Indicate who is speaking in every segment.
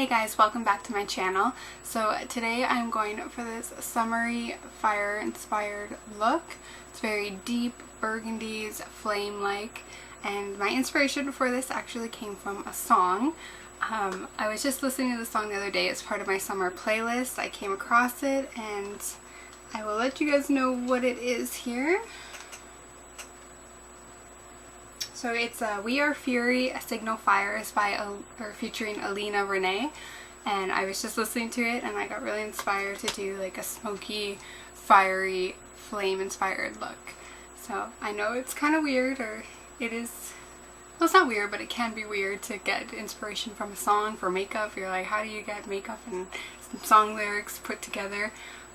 Speaker 1: Hey guys, welcome back to my channel. So today I'm going for this summery fire inspired look. It's very deep, burgundies, flame-like, and my inspiration for this actually came from a song. I was just listening to the song the other day as part of my summer playlist. I came across it and I will let you guys know what it is here. So it's We Are Fury, A Signal Fire is featuring Alina Renae, and I was just listening to it and I got really inspired to do like a smoky, fiery, flame-inspired look. So I know it's kind of weird, or it is, well, it's not weird, but it can be weird to get inspiration from a song for makeup. You're like, how do you get makeup and some song lyrics put together?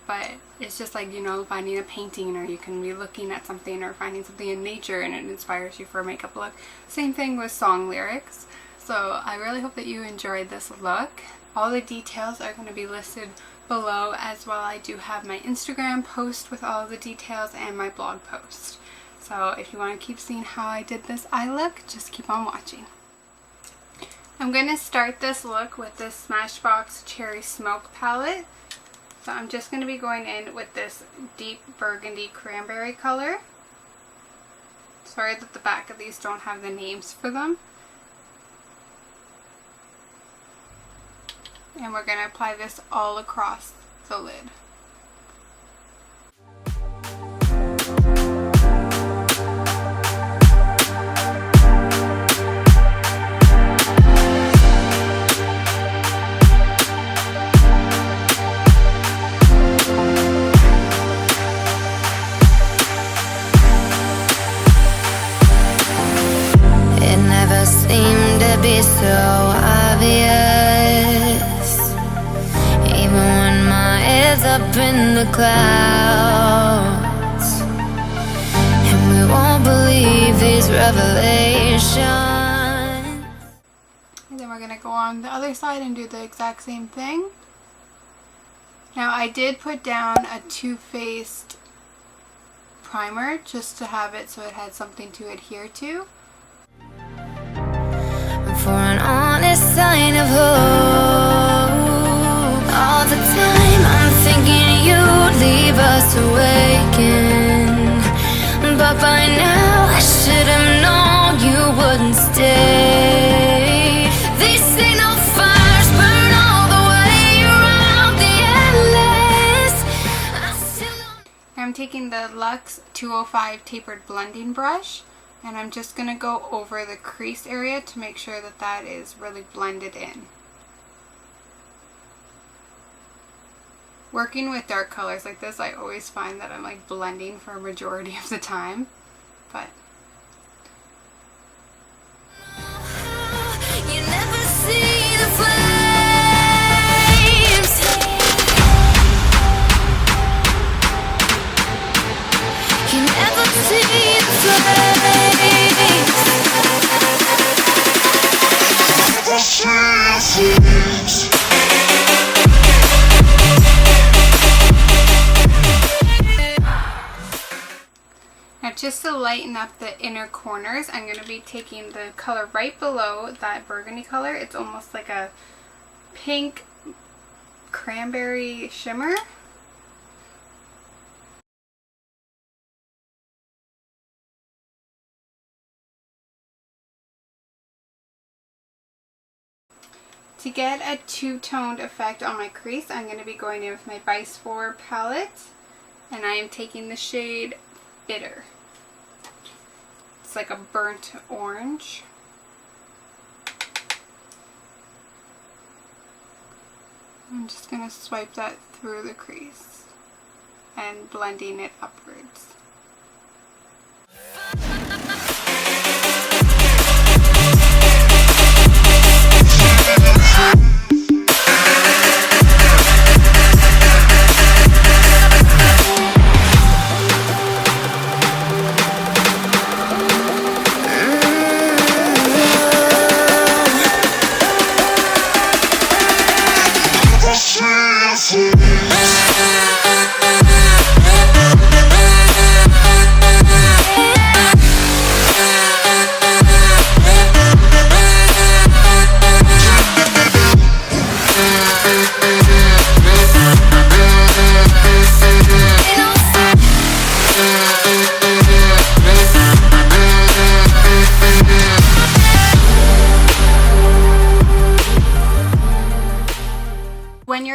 Speaker 1: But it's just like, you know, finding a painting, or you can be looking at something or finding something in nature and it inspires you for a makeup look. Same thing with song lyrics. So I really hope that you enjoyed this look. All the details are going to be listed below, as well. I do have my Instagram post with all the details and my blog post. So if you want to keep seeing how I did this eye look, just keep on watching. I'm going to start this look with this Smashbox Cherry Smoke palette. So I'm just going to be going in with this deep burgundy cranberry color. Sorry that the back of these don't have the names for them. And we're going to apply this all across the lid.
Speaker 2: Be so obvious, even when my head's up in the clouds, and we won't believe these revelations.
Speaker 1: And then we're going to go on the other side and do the exact same thing. Now I did put down a Too-Faced primer just to have it so it had something to adhere to.
Speaker 2: For an honest sign of hope, all the time I'm thinking you'd leave us awakened, but by now I should have known you wouldn't stay. These signal fires burn all the way around the endless.
Speaker 1: I'm taking the LUXE 205 tapered blending brush, and I'm just going to go over the crease area to make sure that that is really blended in. Working with dark colors like this, I always find that I'm like blending for a majority of the time, but
Speaker 2: You never see the flames. You never see the flames.
Speaker 1: Now just to lighten up the inner corners, I'm going to be taking the color right below that burgundy color. It's almost like a pink cranberry shimmer. To get a two-toned effect on my crease, I'm going to be going in with my Vice 4 palette, and I am taking the shade Bitter. It's like a burnt orange. I'm just going to swipe that through the crease and blending it upwards.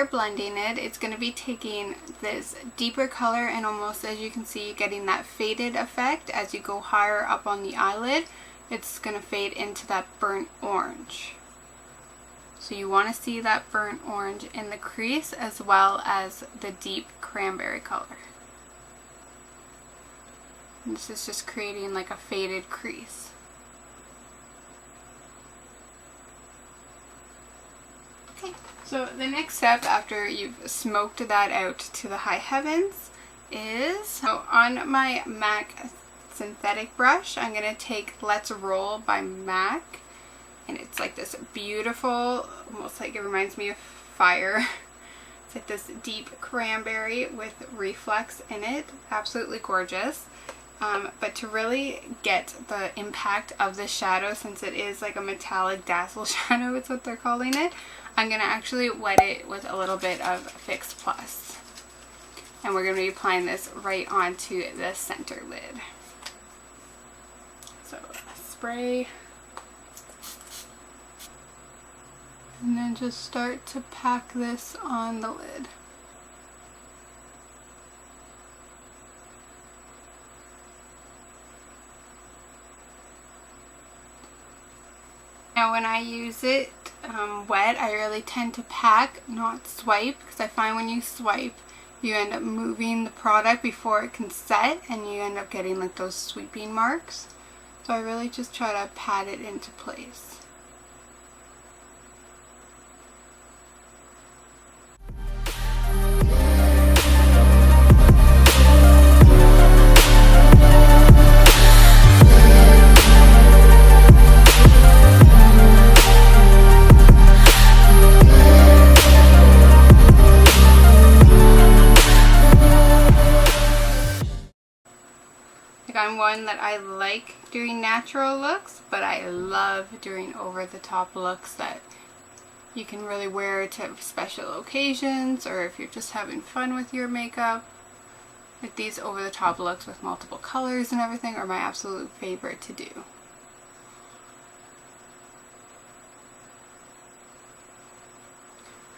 Speaker 1: you're blending it, it's going to be taking this deeper color and almost, as you can see, getting that faded effect. As you go higher up on the eyelid, it's going to fade into that burnt orange. So you want to see that burnt orange in the crease as well as the deep cranberry color. And this is just creating like a faded crease. Okay, so the next step after you've smoked that out to the high heavens is, so on my MAC synthetic brush, I'm going to take Let's Roll by MAC, and it's like this beautiful, almost like it reminds me of fire. It's like this deep cranberry with reflex in it, absolutely gorgeous. But to really get the impact of the shadow, since it is like a metallic dazzle shadow, it's what they're calling it, I'm going to actually wet it with a little bit of Fix Plus. And we're going to be applying this right onto the center lid. So spray. And then just start to pack this on the lid. Now when I use it wet, I really tend to pack, not swipe, because I find when you swipe, you end up moving the product before it can set, and you end up getting like those sweeping marks. So I really just try to pat it into place. I'm one that I like doing natural looks, but I love doing over-the-top looks that you can really wear to special occasions, or if you're just having fun with your makeup. Like these over-the-top looks with multiple colors and everything are my absolute favorite to do.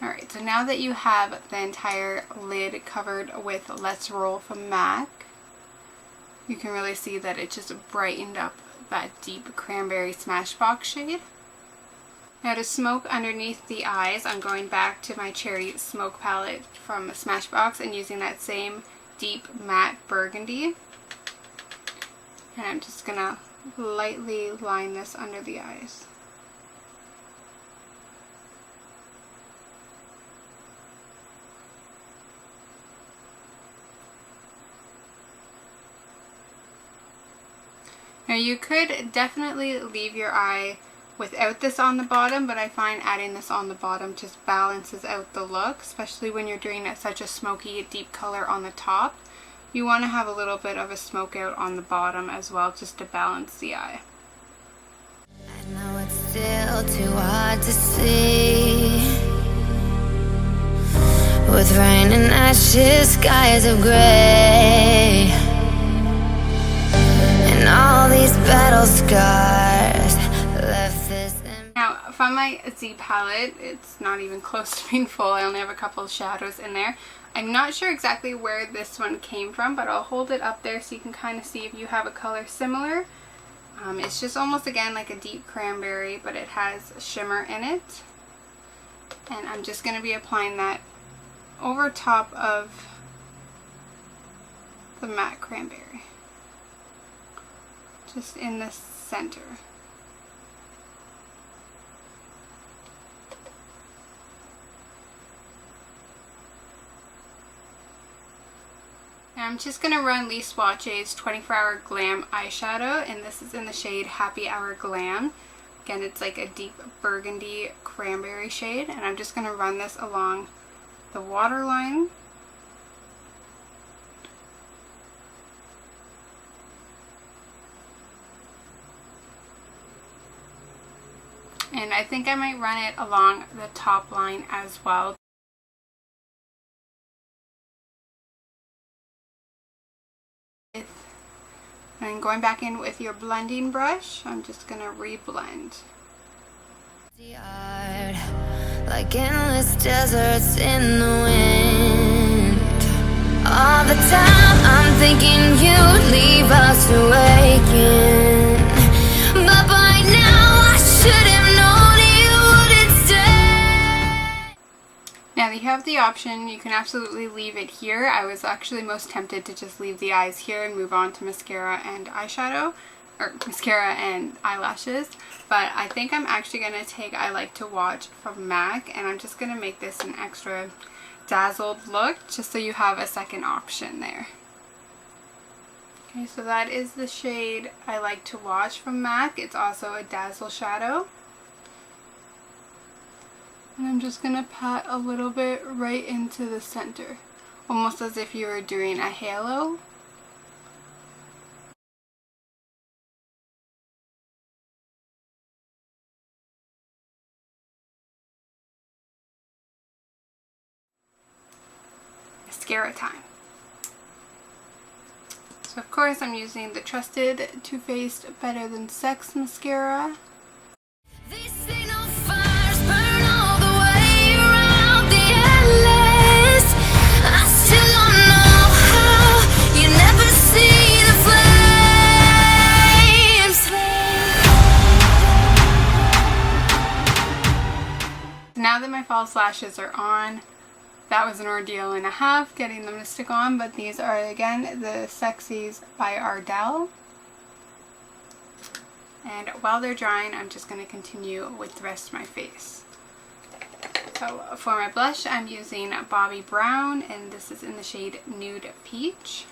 Speaker 1: Alright, so now that you have the entire lid covered with Let's Roll from MAC, you can really see that it just brightened up that deep cranberry Smashbox shade. Now to smoke underneath the eyes, I'm going back to my Cherry Smoke palette from Smashbox and using that same deep matte burgundy. And I'm just going to lightly line this under the eyes. Now you could definitely leave your eye without this on the bottom, but I find adding this on the bottom just balances out the look, especially when you're doing such a smoky deep color on the top. You want to have a little bit of a smoke out on the bottom as well, just to balance the eye.
Speaker 2: I know it's still too hard to see. With rain and ashes, skies of gray. All these battle scars left this in.
Speaker 1: Now from my Z palette, it's not even close to being full. I only have a couple of shadows in there. I'm not sure exactly where this one came from, but I'll hold it up there so you can kind of see if you have a color similar. It's just almost again like a deep cranberry, but it has shimmer in it. And I'm just going to be applying that over top of the matte cranberry. Just in the center. Now I'm just going to run Lise Watier's 24-Hour Glam eyeshadow, and this is in the shade Happy Hour Glam. Again, it's like a deep burgundy cranberry shade, and I'm just going to run this along the waterline. And I think I might run it along the top line as well. And going back in with your blending brush, I'm just going to reblend.
Speaker 2: Like endless deserts in the wind. All the time I'm thinking you'd leave us awaken, but by now I should have known you wouldn't stay.
Speaker 1: Now you have the option, you can absolutely leave it here. I was actually most tempted to just leave the eyes here and move on to mascara and eyeshadow, or mascara and eyelashes, but I think I'm actually going to take I Like to Watch from MAC, and I'm just going to make this an extra dazzled look, just so you have a second option there. Okay, so that is the shade I Like to Watch from MAC. It's also a Dazzleshadow. And I'm just going to pat a little bit right into the center, almost as if you were doing a halo. Mascara time. So of course I'm using the trusted Too Faced Better Than Sex mascara.
Speaker 2: These signal fires burn all the way around the endless. I still don't know how you never see the flames.
Speaker 1: Now that my false lashes are on, that was an ordeal and a half getting them to stick on, but these are again the Sexies by Ardell. And while they're drying, I'm just going to continue with the rest of my face. So for my blush, I'm using Bobbi Brown, and this is in the shade Nude Peach.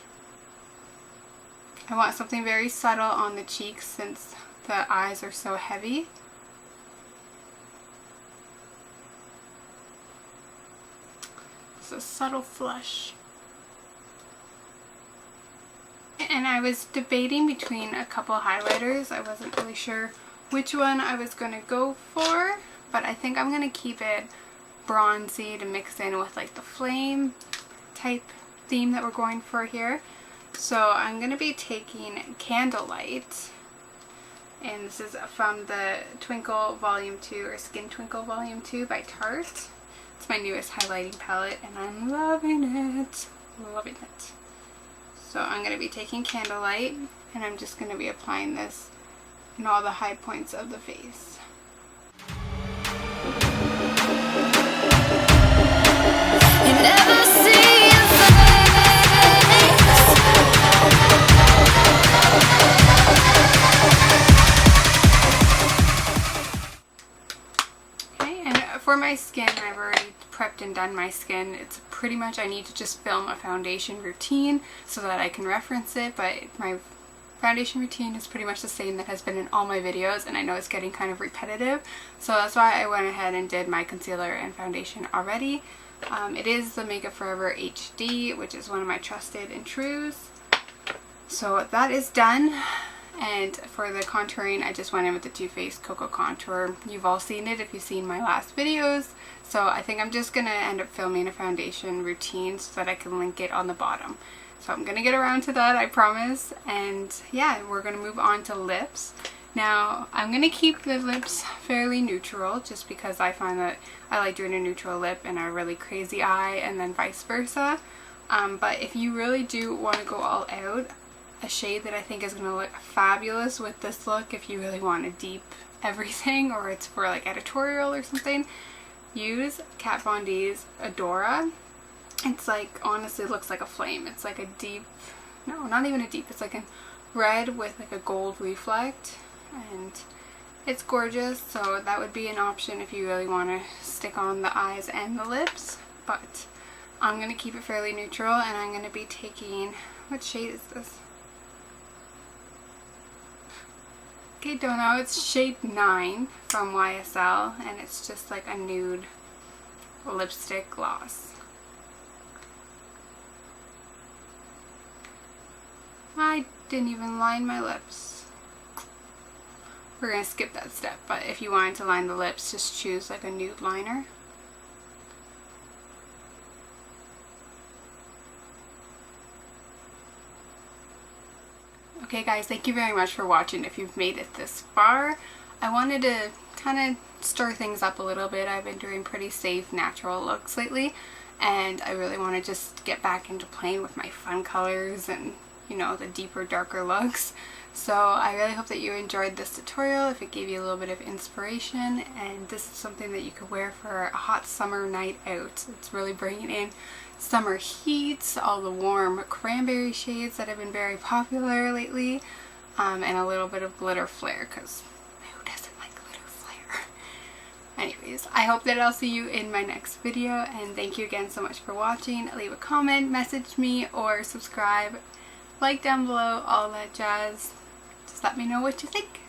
Speaker 1: I want something very subtle on the cheeks since the eyes are so heavy. A subtle flush. And I was debating between a couple highlighters. I wasn't really sure which one I was going to go for, but I think I'm going to keep it bronzy to mix in with like the flame type theme that we're going for here. So I'm going to be taking Candlelight, and this is from the Twinkle Volume 2 or Skin Twinkle Volume 2 by Tarte. It's my newest highlighting palette and I'm loving it. Loving it. So I'm going to be taking Candlelight, and I'm just going to be applying this in all the high points of the face.
Speaker 2: You never see your
Speaker 1: Okay, and for my skin, I've already prepped and done my skin. It's pretty much, I need to just film a foundation routine so that I can reference it, but my foundation routine is pretty much the same that has been in all my videos, and I know it's getting kind of repetitive, so that's why I went ahead and did my concealer and foundation already. It is the Makeup Forever HD, which is one of my trusted and trues. So that is done. And for the contouring, I just went in with the Too Faced Coco Contour. You've all seen it if you've seen my last videos. So I think I'm just going to end up filming a foundation routine so that I can link it on the bottom. So I'm going to get around to that, I promise. And yeah, we're going to move on to lips. Now, I'm going to keep the lips fairly neutral just because I find that I like doing a neutral lip and a really crazy eye, and then vice versa. But if you really do want to go all out, a shade that I think is going to look fabulous with this look, if you really want to deep everything or it's for like editorial or something, use Kat Von D's Adora. It's like, honestly looks like a flame. It's like a deep, no, not even a deep, it's like a red with like a gold reflect, and it's gorgeous. So that would be an option if you really want to stick on the eyes and the lips, but I'm going to keep it fairly neutral, and I'm going to be taking, what shade is this? Okay, don't know, it's shade 9 from YSL, and it's just like a nude lipstick gloss. I didn't even line my lips. We're going to skip that step, but if you wanted to line the lips, just choose like a nude liner. Okay guys, thank you very much for watching if you've made it this far. I wanted to kind of stir things up a little bit. I've been doing pretty safe, natural looks lately, and I really want to just get back into playing with my fun colors and, you know, the deeper, darker looks. So I really hope that you enjoyed this tutorial, if it gave you a little bit of inspiration, and this is something that you could wear for a hot summer night out. It's really bringing in summer heat, all the warm cranberry shades that have been very popular lately, and a little bit of glitter flare, because who doesn't like glitter flare? Anyways, I hope that I'll see you in my next video, and thank you again so much for watching. Leave a comment, message me, or subscribe, like down below, all that jazz. Just let me know what you think.